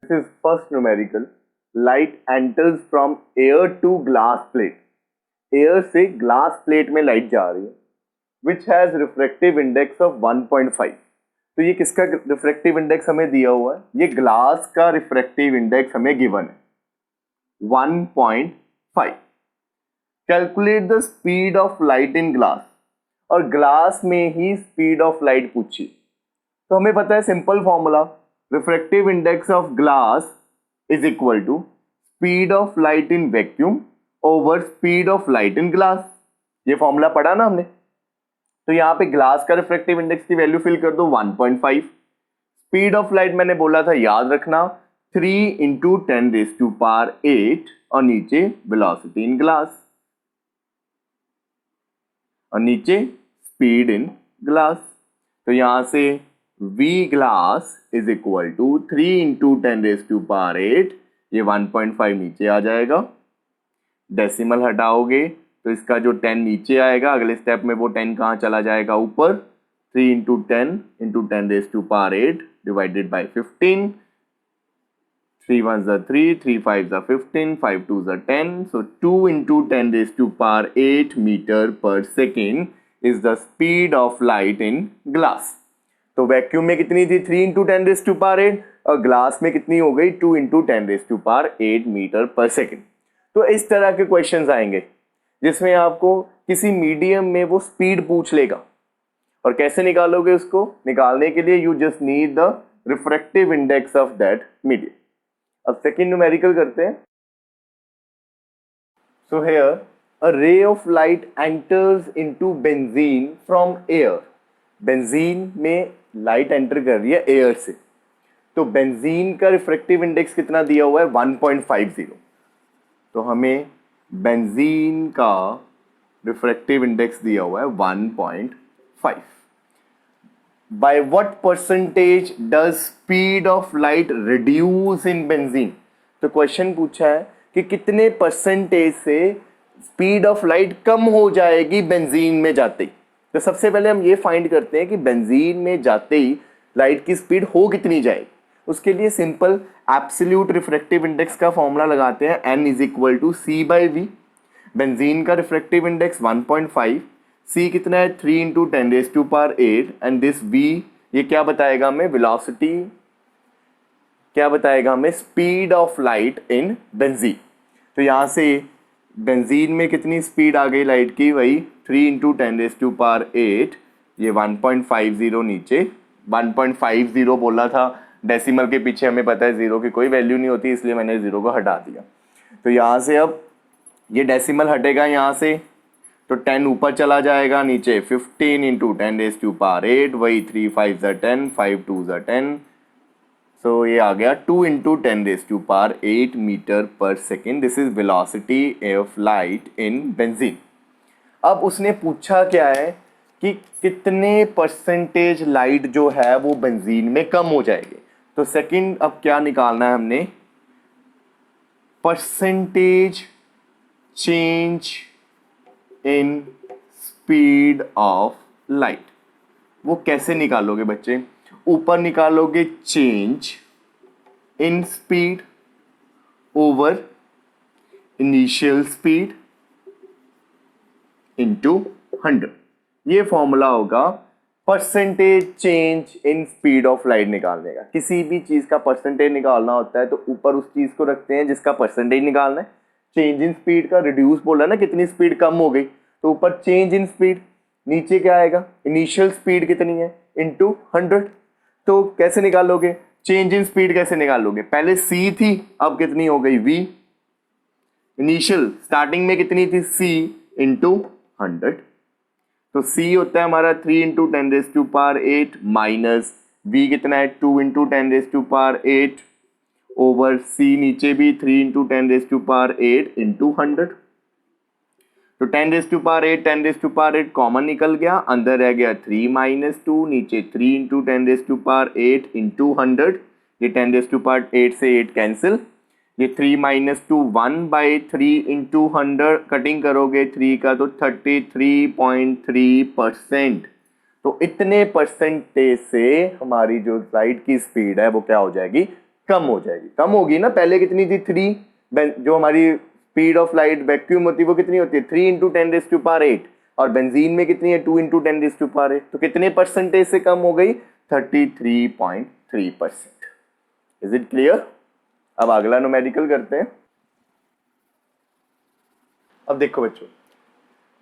This is first numerical. Light enters from air to glass plate. Air से glass plate में light जा रही है which has refractive index of 1.5. तो ये किसका रिफ्रैक्टिव इंडेक्स हमें दिया हुआ है? ये ग्लास का रिफ्रैक्टिव इंडेक्स हमें गिवन है 1.5. Calculate the speed of light in glass. और ग्लास में ही स्पीड ऑफ लाइट पूछी. तो हमें पता है simple formula, refractive index of glass is equal to speed of light in vacuum over speed of light in glass. ये formula पढ़ा ना हमने. तो यहाँ पे ग्लास का रिफ्रैक्टिव इंडेक्स की वैल्यू फिल कर दो 1.5. स्पीड ऑफ लाइट मैंने बोला था याद रखना 3 × 10⁸ और नीचे वेलोसिटी इन ग्लास और नीचे स्पीड इन ग्लास. तो यहां से V glass is equal to 3 × 10⁸, ये 1.5 नीचे आ जाएगा. डेसिमल हटाओगे तो इसका जो 10 नीचे आएगा, अगले स्टेप में वो 10 कहाँ चला जाएगा? ऊपर. 3 × 10 × 10⁸ divided by 15. 3 1s are 3, 3 5s are 15, 5 2s are 10. So 2 × 10⁸ meter per second is the speed of light in glass. तो वैक्यूम में कितनी थी? 3 × 10⁸ और ग्लास में कितनी हो गई? 2 × 10⁸ मीटर पर सेकेंड. तो इस तरह के क्वेश्चंस आएंगे जिसमें आपको किसी मीडियम में वो स्पीड पूछ लेगा. और कैसे निकालोगे उसको? निकालने के लिए you just need the refractive index of that medium. अब सेकेंड न्यूमेरिकल करते हैं. So here a ray of light enters into benzene from air. Benzene में लाइट एंटर कर रही है एयर से. तो बेंजीन का रिफ्रैक्टिव इंडेक्स कितना दिया हुआ है? 1.50. तो हमें बेंजीन का रिफ्रैक्टिव इंडेक्स दिया हुआ है 1.5. By what percentage does speed of light reduce in benzene? तो क्वेश्चन पूछा है कि कितने परसेंटेज से स्पीड ऑफ लाइट कम हो जाएगी बेंजीन में जाते ही. तो सबसे पहले हम ये फाइंड करते हैं कि बेंजीन में जाते ही लाइट की स्पीड हो कितनी जाएगी. उसके लिए सिंपल एब्सोल्यूट रिफ्रैक्टिव इंडेक्स का फॉर्मूला लगाते हैं n = c/v. बेंजीन का रिफ्रैक्टिव इंडेक्स 1.5, c कितना है? 3 × 10⁸ एंड दिस v ये क्या बताएगा हमें? वेलोसिटी. क्या बताएगा हमें? Speed of light in benzene. तो यहां से बेंजीन में कितनी स्पीड आ गई लाइट की? वही 3 × 10⁸, ये 1.50 नीचे. 1.50 बोला था, डेसिमल के पीछे हमें पता है जीरो की कोई वैल्यू नहीं होती, इसलिए मैंने जीरो को हटा दिया. तो यहां से अब ये डेसिमल हटेगा यहां से, तो 10 ऊपर चला जाएगा, नीचे 15 × 10⁸, वही 3 5s are 10, 5 2s are 10. सो ये आ गया 2 × 10⁸ मीटर पर second. This is velocity of light in benzene. अब उसने पूछा क्या है कि कितने परसेंटेज लाइट जो है वो बेंजीन में कम हो जाएगी. तो सेकंड अब क्या निकालना है हमने? Percentage change in speed of light. वो कैसे निकालोगे बच्चे? ऊपर निकालोगे change in speed over initial speed into 100. ये फॉर्मूला होगा percentage change in speed of light निकालने का. किसी भी चीज का परसेंटेज निकालना होता है तो ऊपर उस चीज को रखते हैं जिसका परसेंटेज निकालना है. चेंज इन स्पीड का रिड्यूस बोला ना, कितनी स्पीड कम हो गई, तो ऊपर चेंज इन स्पीड, नीचे क्या आएगा? इनिशियल स्पीड कितनी है इनटू 100. तो कैसे निकालोगे चेंज इन स्पीड? कैसे निकालोगे? पहले c थी, अब कितनी हो गई? v. इनिशियल स्टार्टिंग में कितनी थी? c into 100. तो c होता है हमारा 3 × 10⁸ माइनस v कितना है? 2 × 10⁸ ओवर c नीचे भी 3 × 10⁸ इंटू 100. तो 10⁸ 10⁸ कॉमन निकल गया, अंदर रह गया 3 - 2, नीचे 3 × 10⁸ इंटू 100. ये 10⁸ से 8 कैंसिल, ये 3 - 2 1/3 इंटू 100 कटिंग करोगे 3 का तो 33.3%. तो इतने परसेंटेज से हमारी जो लाइट की स्पीड है वो क्या हो जाएगी? कम हो जाएगी, कम होगी ना। पहले कितनी थी 3, जो हमारी स्पीड ऑफ लाइट वैक्यूम होती है वो कितनी होती है 3 × 10⁸ और बेंजीन में कितनी है 2 × 10⁸। तो कितने परसेंटेज से कम हो गई 33.3%। Is it clear? अब अगला न्यूमेरिकल करते हैं। अब देखो बच्चों,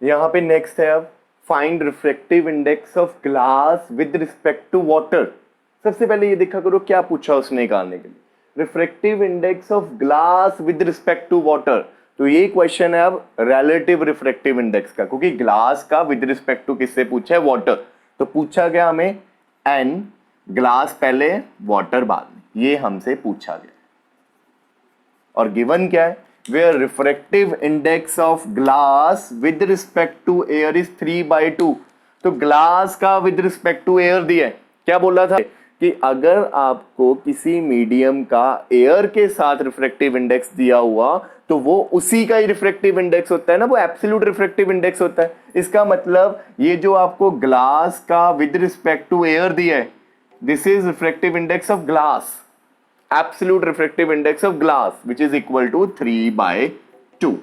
यहां पे नेक्स्ट है, अब find refractive index of glass with respect to water. सबसे पहले ये देखा करो क्या पूछा उसने निकालने के लिए, refractive index of glass with respect to water. तो ये क्वेश्चन है अब रिलेटिव रिफ्रैक्टिव इंडेक्स का, क्योंकि ग्लास का विद रिस्पेक्ट टू किससे पूछा है, वाटर। तो पूछा गया हमें एन, ग्लास पहले वाटर बाद में, ये हमसे पूछा गया। और गिवन क्या है, where refractive index of glass with respect to air is 3/2। तो ग्लास का विद रिस्पेक्ट टू एयर दिया है, क्या बोला था कि अगर आपको किसी मीडियम का एयर के साथ रिफ्रैक्टिव इंडेक्स दिया हुआ तो वो उसी का ही रिफ्रैक्टिव इंडेक्स होता है ना, वो एब्सोल्यूट रिफ्रैक्टिव इंडेक्स होता है। इसका मतलब ये जो आपको ग्लास का विद रिस्पेक्ट टू एयर दिया है, this is refractive index of glass, absolute refractive index of glass which is equal to 3/2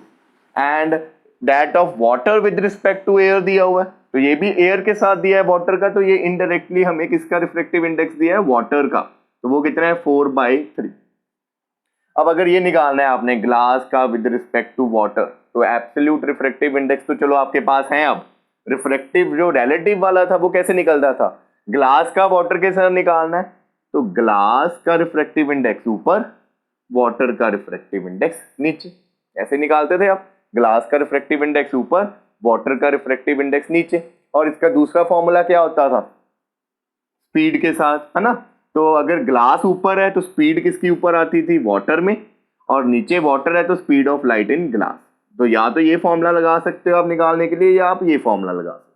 and that of water with respect to air दिया हुआ है, तो ये भी एयर के साथ दिया है वाटर का, तो ये इनडायरेक्टली हमें किसका रिफ्रैक्टिव इंडेक्स दिया है, वाटर का। तो वो कितना है 4/3। अब अगर ये निकालना है आपने ग्लास का विद रिस्पेक्ट टू वाटर, तो एब्सोल्यूट रिफ्रैक्टिव इंडेक्स तो चलो आपके पास है। अब रिफ्रैक्टिव जो रिलेटिव वाला था वो कैसे निकलता था, ग्लास का वाटर के साथ निकालना है, तो ग्लास का रिफ्रैक्टिव इंडेक्स ऊपर, वाटर का रिफ्रैक्टिव इंडेक्स नीचे, ऐसे निकालते थे आप। ग्लास का रिफ्रैक्टिव इंडेक्स ऊपर, वाटर का रिफ्रैक्टिव इंडेक्स नीचे। और इसका दूसरा फॉर्मूला क्या होता था, स्पीड के साथ, है ना। तो अगर ग्लास ऊपर है तो स्पीड किसकी ऊपर आती थी, वाटर में, और नीचे वाटर है तो speed of light in glass. तो या तो ये फॉर्मूला लगा सकते हो आप निकालने के लिए, या आप ये फॉर्मूला लगा सकते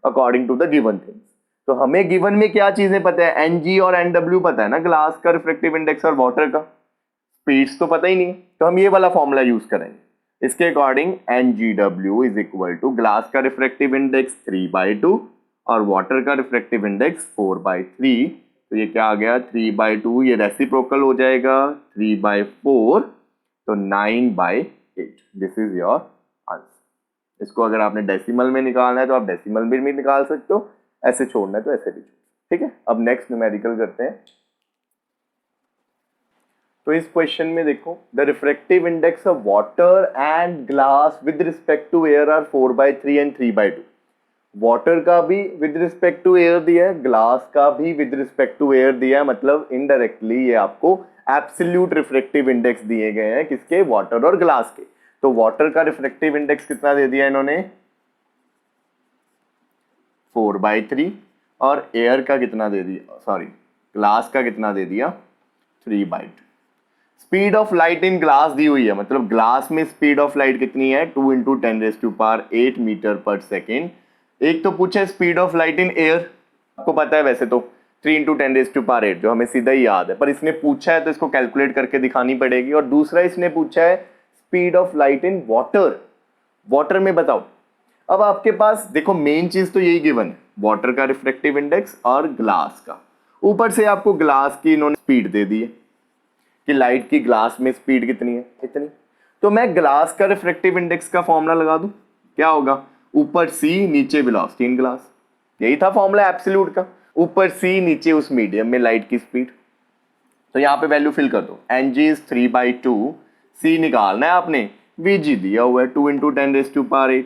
हो according to the given things. तो हमें गिवन में क्या चीजें पता है, एनजी और एनडब्ल्यू पता है ना, ग्लास का रिफ्रैक्टिव इंडेक्स और वाटर का, स्पीड्स तो पता ही नहीं है, तो हम ये वाला फॉर्मूला यूज करेंगे। इसके according NGW is equal to glass का रिफ्रैक्टिव इंडेक्स 3/2 और वाटर का रिफ्रैक्टिव इंडेक्स 4/3। तो ये क्या आ गया 3/2, ये रेसिप्रोकल हो जाएगा 3/4, तो 9/8। This is your answer. इसको अगर आपने डेसिमल में निकालना है तो आप डेसिमल में भी निकाल सकते हो, ऐसे छोड़ना है तो ऐसे भी, ठीक है। अब नेक्स्ट न्यूमेरिकल करते हैं। तो इस क्वेश्चन में देखो, the refractive index of water and glass with respect to air are 4/3 and 3/2। Water का भी विद रिस्पेक्ट टू एयर दिया है, ग्लास का भी विद रिस्पेक्ट टू एयर दिया है, मतलब इनडायरेक्टली ये आपको एब्सोल्यूट रिफ्रैक्टिव इंडेक्स दिए गए हैं, किसके, वाटर और ग्लास के। तो वाटर का रिफ्रैक्टिव इंडेक्स कितना दे दिया इन्होंने 4/3, और एयर का कितना दे दिया, सॉरी ग्लास का कितना दे दिया 3/2। Speed of light in glass दी हुई है, मतलब ग्लास में स्पीड ऑफ लाइट कितनी है 2 × 10⁸ मीटर पर सेकेंड। एक तो पूछा है speed of light in air, आपको पता है वैसे तो 3 × 10⁸, जो हमें सीधा ही याद है, पर इसने पूछा है तो इसको कैलकुलेट करके दिखानी पड़ेगी। और दूसरा इसने पूछा है speed of light in water, water में बताओ। अब आपके पास देखो मेन चीज तो यही गिवन है, वाटर का रिफ्रैक्टिव इंडेक्स और ग्लास का। ऊपर से आपको ग्लास की इन्होंने स्पीड दे दी है कि लाइट की ग्लास में स्पीड कितनी है, इतनी। तो मैं ग्लास का रिफ्रैक्टिव इंडेक्स का फॉर्मूला लगा दूं, क्या होगा, ऊपर सी नीचे वेलोसिटी इन ग्लास, यही था फॉर्मूला एब्सोल्यूट का। ऊपर सी नीचे उस मीडियम में लाइट की स्पीड। तो यहाँ पे वैल्यू फिल कर दो, एन जी इज 3/2, सी निकालना है आपने, वी जी दिया हुआ है 2 × 10⁸,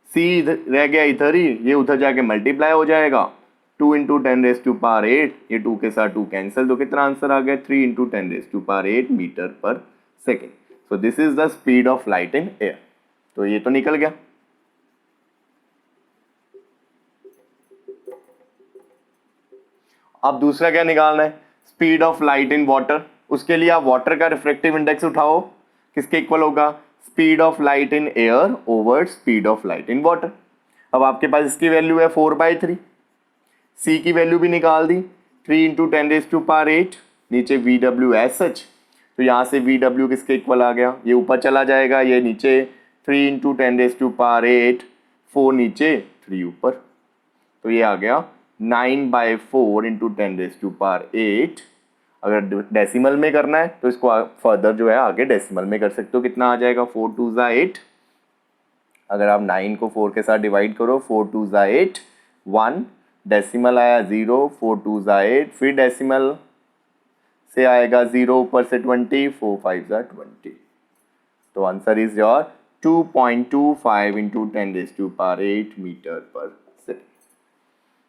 सी रह गया इधर ही, ये उधर जाके मल्टीप्लाई हो जाएगा 2 × 10⁸, ये 2 के साथ 2 कैंसिल, तो कितना आंसर आ गया 3 × 10⁸ मीटर पर second. So this is the speed of light in air. तो ये तो निकल गया। अब दूसरा क्या निकालना है, speed of light in water. उसके लिए आप वाटर का रिफ्रैक्टिव इंडेक्स उठाओ, किसके इक्वल होगा, speed of light in air over speed of light in water. अब आपके पास इसकी वैल्यू है 4/3, सी की वैल्यू भी निकाल दी 3 × 10⁸, नीचे वी डब्ल्यू एज सच, तो यहाँ से वी डब्ल्यू किसके इक्वल आ गया, ये ऊपर चला जाएगा, ये नीचे 3 × 10⁸, 4 नीचे 3 ऊपर, तो ये आ गया 9/4 × 10⁸, अगर डेसिमल में करना है तो इसको फर्दर जो है आगे डेसिमल में कर सकते हो। कितना आ जाएगा, 4 2 8। अगर आप 9 को 4 के साथ डिवाइड करो, 4 2 8, 1 डेसिमल आया 0, 4 2 8, फिर डेसिमल से आएगा 0 ऊपर से 20, 4 5 20। तो answer is your 2.25 into 10⁸ metre पर सेकेंड।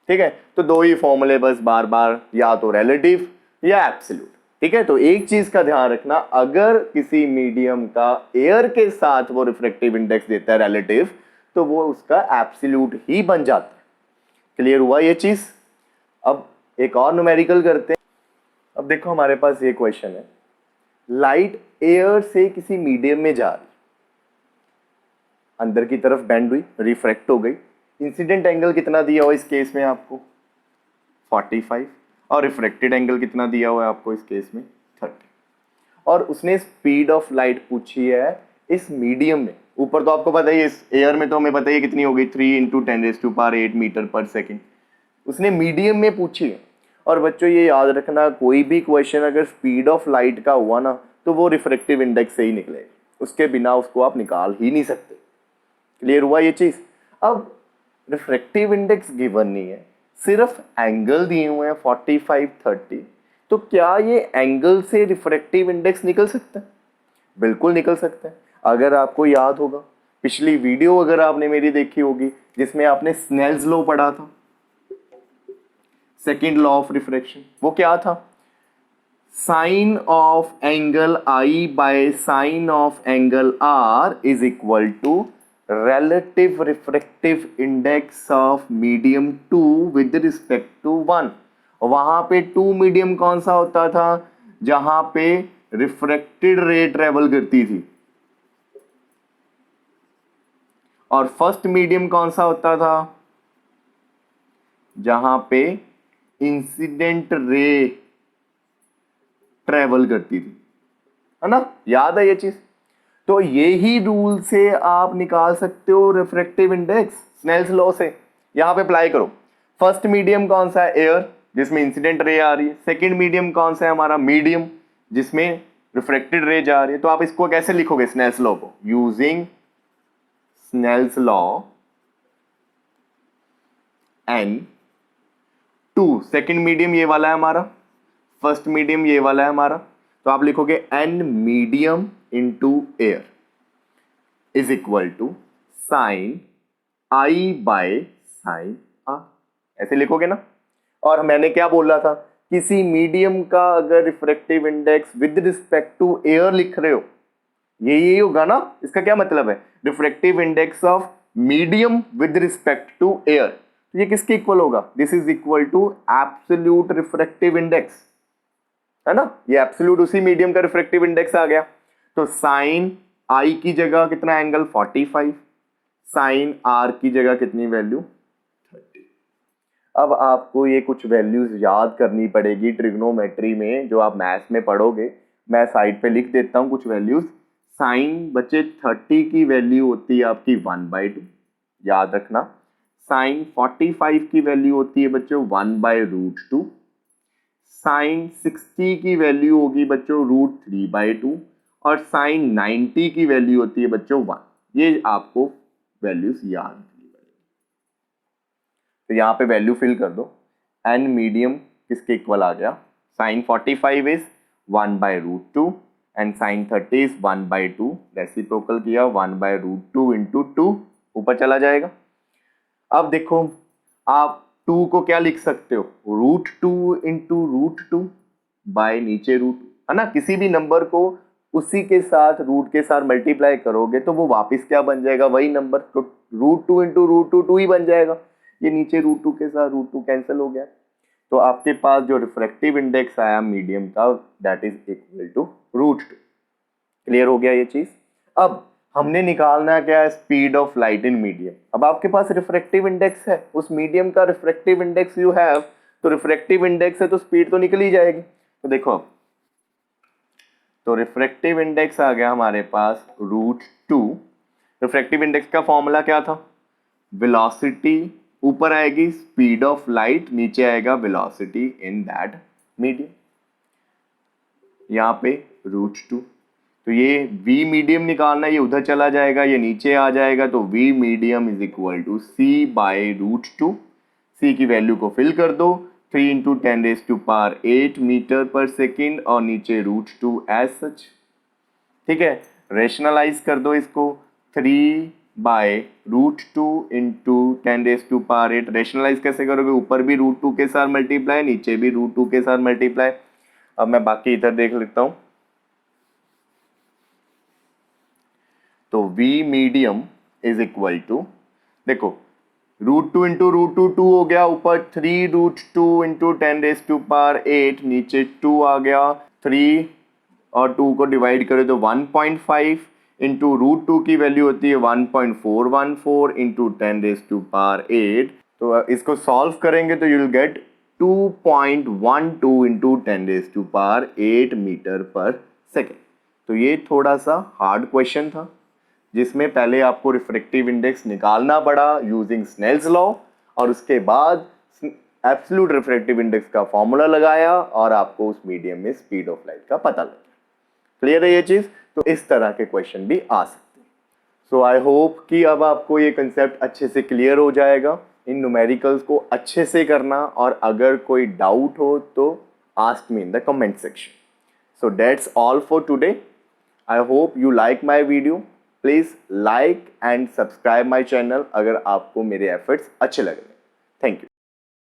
ठीक है, तो दो ही फॉर्मूले बस बार बार, या तो रिलेटिव या एब्सोल्यूट। ठीक है, तो एक चीज का ध्यान रखना, अगर किसी मीडियम का एयर के साथ वो रिफ्रैक्टिव इंडेक्स देता है रिलेटिव, तो वो उसका एब्सोल्यूट ही बन जाता है। क्लियर हुआ ये चीज? अब एक और न्यूमेरिकल करते हैं। अब देखो हमारे पास ये क्वेश्चन है, लाइट एयर से किसी मीडियम में जा रही, अंदर की तरफ बेंड हुई, रिफ्रैक्ट हो गई। इंसिडेंट एंगल कितना दिया हुआ इस केस में आपको, 45, और रिफ्रैक्टेड एंगल कितना दिया हुआ है आपको इस केस में, 30। और उसने स्पीड ऑफ लाइट पूछी है इस मीडियम में। ऊपर तो आपको पता ही है, इस एयर में तो हमें पता ही कितनी हो गई, 3 इंटू 10⁸ मीटर पर सेकेंड। उसने मीडियम में पूछी है। और बच्चों ये याद रखना, कोई भी क्वेश्चन अगर स्पीड ऑफ लाइट का हुआ ना, तो वो रिफ्रैक्टिव इंडेक्स से ही निकलेगा, उसके बिना उसको आप निकाल ही नहीं सकते। क्लियर हुआ ये चीज? अब रिफ्रैक्टिव इंडेक्स गिवन नहीं है, सिर्फ एंगल दिए हुए हैं 45 30, तो क्या ये एंगल से रिफ्रैक्टिव इंडेक्स निकल सकता है? बिल्कुल निकल सकता है। अगर आपको याद होगा, पिछली वीडियो अगर आपने मेरी देखी होगी जिसमें आपने स्नेल्स लॉ पढ़ा था, सेकेंड लॉ ऑफ रिफ्रैक्शन, वो क्या था, sine of angle i by sine of angle r is equal to relative refractive index of medium 2 with respect to 1। वहां पे 2 मीडियम कौन सा होता था, जहां पे रिफ्रैक्टेड रे ट्रेवल करती थी, और फर्स्ट मीडियम कौन सा होता था, जहां पे इंसिडेंट रे ट्रेवल करती थी, है ना? याद है ये चीज? तो ये ही रूल से आप निकाल सकते हो रिफ्रैक्टिव इंडेक्स स्नेल्स लॉ से। यहां पे अप्लाई करो। फर्स्ट मीडियम कौन सा है, एयर, जिसमें इंसिडेंट रे आ रही है। सेकंड मीडियम कौन सा है हमारा, मीडियम, जिसमें रिफ्रैक्टेड रे जा रही है। तो आप इसको कैसे लिखोगे स्नेल्स लॉ को, using Snell's law N2। Second medium ये वाला है हमारा, फर्स्ट मीडियम ये वाला है हमारा, तो आप लिखोगे N medium into air is equal to sine i by sine r, ऐसे लिखोगे ना। और मैंने क्या बोला था, किसी मीडियम का अगर refractive index with respect to air लिख रहे हो, यही होगा ना। इसका क्या मतलब है, refractive index of medium with respect to air, ये किसके इक्वल होगा, this is equal to absolute refractive index, है ना। ये एब्सोल्यूट उसी मीडियम का रिफ्रैक्टिव इंडेक्स आ गया। तो साइन आई की जगह कितना एंगल 45, साइन आर की जगह कितनी वैल्यू 30। अब आपको ये कुछ वैल्यूज याद करनी पड़ेगी ट्रिग्नोमेट्री में, जो आप मैथ्स में पढ़ोगे। मैं साइड पे लिख देता हूं कुछ वैल्यूज। साइन बच्चे 30 की वैल्यू होती है आपकी 1/2, याद रखना। साइन 45 की वैल्यू होती है बच्चों 1/√2। साइन 60 की वैल्यू होगी बच्चों √3/2, और साइन 90 की वैल्यू होती है बच्चों 1। ये आपको वैल्यूज याद करनी पड़ेगी। तो यहाँ पे वैल्यू फिल कर दो। एन मीडियम किसके इक्वल आ गया, sine 45 is 1/√2 and sine 30 is 1/2। Reciprocal किया, 1/√2 इंटू 2 ऊपर चला जाएगा। अब देखो आप 2 को क्या लिख सकते हो, √2 इंटू √2 बाय नीचे रूट, है ना। किसी भी नंबर को उसी के साथ रूट के साथ मल्टीप्लाई करोगे तो वो वापस क्या बन जाएगा, वही नंबर। तो √2 इंटू √2 2 ही बन जाएगा। ये नीचे √2 के साथ √2 कैंसिल हो गया। तो आपके पास जो रिफ्रैक्टिव इंडेक्स आया मीडियम का, that is equal to √2। Clear हो गया ये चीज। अब हमने निकालना क्या है, speed of light in medium. अब आपके पास रिफ्रैक्टिव इंडेक्स है, उस मीडियम का रिफ्रैक्टिव इंडेक्स यू हैव, तो रिफ्रैक्टिव इंडेक्स है तो स्पीड तो निकल ही जाएगी। तो देखो, तो रिफ्रैक्टिव इंडेक्स आ गया हमारे पास √2। रिफ्रैक्टिव इंडेक्स का फॉर्मूला क्या था, वेलोसिटी ऊपर आएगी स्पीड ऑफ लाइट, नीचे आएगा वेलोसिटी इन दैट मीडियम। यहाँ पे √2। तो ये v मीडियम निकालना, ये उधर चला जाएगा, ये नीचे आ जाएगा, तो v medium is equal to c by √2। c की वैल्यू को फिल कर दो, 3 इंटू 10⁸ मीटर पर सेकेंड और नीचे √2 एज सच। ठीक है, रेशनलाइज कर दो इसको, 3 बाय √2 इंटू 10⁸। रेशनलाइज कैसे करोगे, ऊपर भी √2 के साथ मल्टीप्लाई, नीचे भी √2 के साथ मल्टीप्लाई। अब मैं बाकी इधर देख लेता हूं। तो v medium is equal to, देखो √2 इंटू √2 2 हो गया, ऊपर 3√2 इंटू 10⁸, नीचे 2 आ गया, 3 और 2 को डिवाइड करें तो 1.5 इंटू √2 की वैल्यू होती है 1.414 इंटू 10⁸। तो इसको सॉल्व करेंगे तो you will get 2.12 into 10⁸ metre पर सेकेंड। तो ये थोड़ा सा हार्ड क्वेश्चन था, जिसमें पहले आपको रिफ्रैक्टिव इंडेक्स निकालना पड़ा यूजिंग स्नेल्स लॉ, और उसके बाद एब्सोल्यूट रिफ्रैक्टिव इंडेक्स का फॉर्मूला लगाया और आपको उस मीडियम में स्पीड ऑफ लाइट का पता लगा। क्लियर है ये चीज? तो इस तरह के क्वेश्चन भी आ सकते हैं। सो आई होप कि अब आपको ये कंसेप्ट अच्छे से क्लियर हो जाएगा। इन न्यूमेरिकल्स को अच्छे से करना, और अगर कोई डाउट हो तो ask me in the comment section. So that's all for today. I hope you like my video. Please like and subscribe my channel अगर आपको मेरे एफर्ट्स अच्छे लग रहे हैं। Thank you.